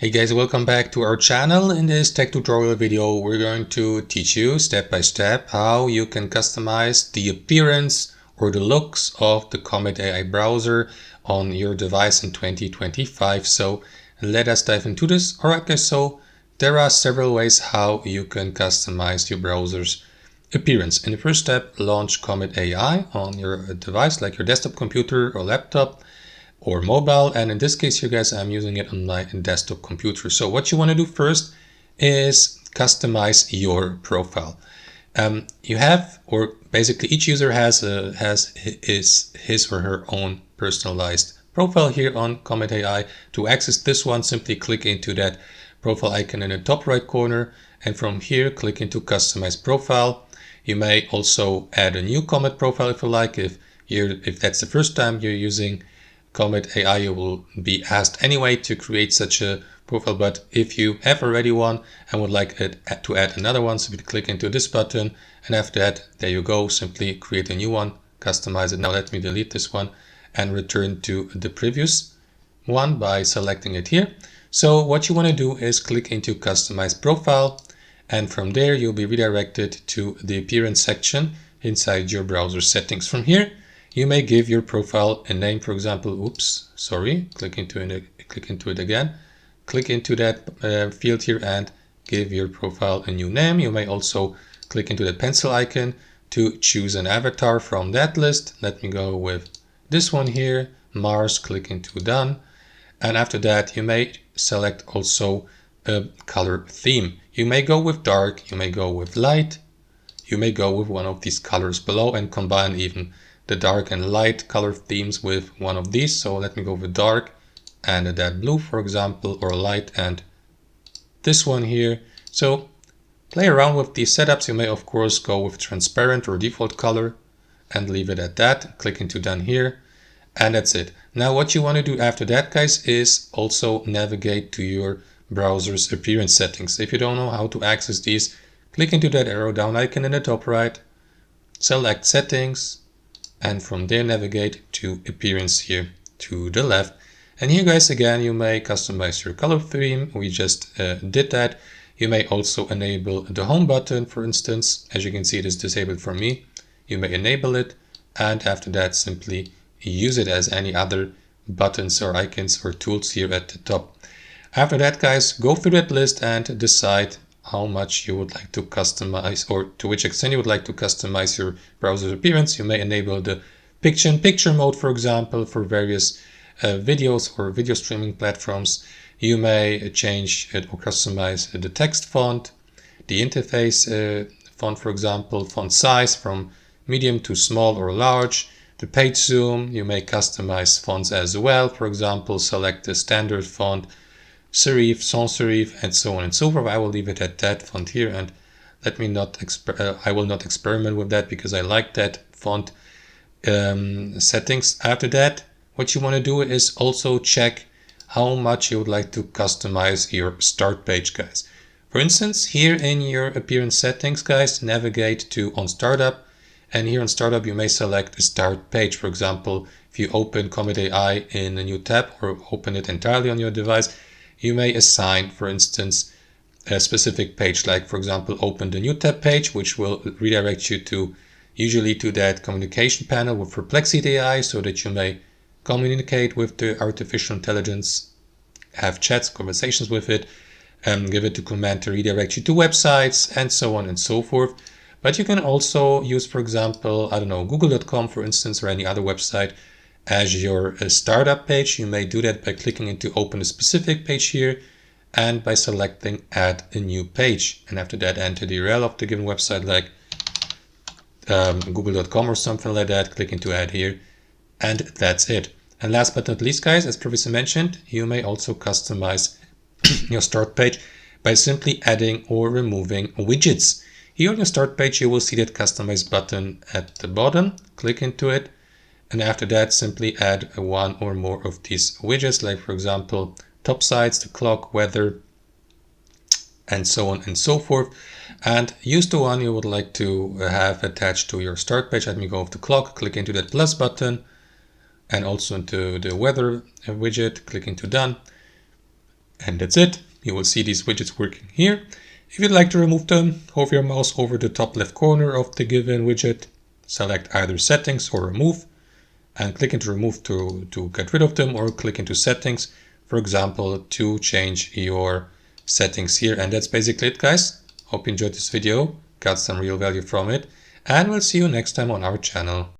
Hey guys, welcome back to our channel. In this tech tutorial video, we're going to teach you step by step how you can customize the appearance or the looks of the Comet AI browser on your device in 2025. So let us dive into this. Alright guys, so there are several ways how you can customize your browser's appearance. In the first step, launch Comet AI on your device like your desktop computer or laptop or mobile, and in this case here guys, I'm using it on my desktop computer. So what you want to do first is customize your profile. You have, or basically each user has his or her own personalized profile here on Comet AI. To access this one, simply click into that profile icon in the top right corner, and from here click into customize profile. You may also add a new Comet profile if you like. If that's the first time you're using Comet AI, you will be asked anyway to create such a profile, but if you have already one and would like to add another one, simply click into this button, and after that, there you go, simply create a new one, customize it. Now let me delete this one and return to the previous one by selecting it here. So what you want to do is click into customize profile, and from there you'll be redirected to the appearance section inside your browser settings. From here you may give your profile a name, for example. Click into it again. Click into that field here and give your profile a new name. You may also click into the pencil icon to choose an avatar from that list. Let me go with this one here, Mars. Click into done. And after that, you may select also a color theme. You may go with dark, you may go with light, you may go with one of these colors below and combine even the dark and light color themes with one of these. So let me go with dark and that blue, for example, or light and this one here. So play around with these setups. You may of course go with transparent or default color and leave it at that. Click into done here, and that's it. Now what you want to do after that, guys, is also navigate to your browser's appearance settings. If you don't know how to access these, click into that arrow down icon in the top right, select settings, and from there navigate to appearance here to the left. And here guys, again, you may customize your color theme. We just did that. You may also enable the home button, for instance. As you can see, it is disabled for me. You may enable it, and after that simply use it as any other buttons or icons or tools here at the top. After that, guys, go through that list and decide how much you would like to customize, or to which extent you would like to customize your browser's appearance. You may enable the picture-in-picture mode, for example, for various videos or video streaming platforms. You may change it or customize the text font, the interface font, for example, font size from medium to small or large, the page zoom. You may customize fonts as well. For example, select the standard font, serif, sans serif, and so on and so forth. I will leave it at that font here, and let me not I will not experiment with that because I like that font settings. After that, what you want to do is also check how much you would like to customize your start page, guys. For instance, here in your appearance settings, guys, navigate to on startup, and here on startup you may select a start page. For example, if you open Comet AI in a new tab or open it entirely on your device, you may assign, for instance, a specific page, like for example, open the new tab page, which will redirect you to usually to that communication panel with Perplexity AI, so that you may communicate with the artificial intelligence, have chats, conversations with it, give it a command to redirect you to websites, and so on and so forth. But you can also use, for example, I don't know, google.com, for instance, or any other website as your startup page. You may do that by clicking into open a specific page here and by selecting add a new page. And after that, enter the URL of the given website, like google.com or something like that. Click into add here, and that's it. And last but not least, guys, as previously mentioned, you may also customize your start page by simply adding or removing widgets. Here on your start page, you will see that customize button at the bottom. Click into it, and after that simply add one or more of these widgets, like for example top sides, the clock, weather, and so on and so forth, and use the one you would like to have attached to your start page. Let me go with the clock. Click into that plus button, and also into the weather widget. Click into done, And that's it. You will see these widgets working here. If you'd like to remove them, hover your mouse over the top left corner of the given widget, select either settings or remove, and click into remove to get rid of them, or click into settings, for example, to change your settings here. And that's basically it, guys. Hope you enjoyed this video, got some real value from it, and we'll see you next time on our channel.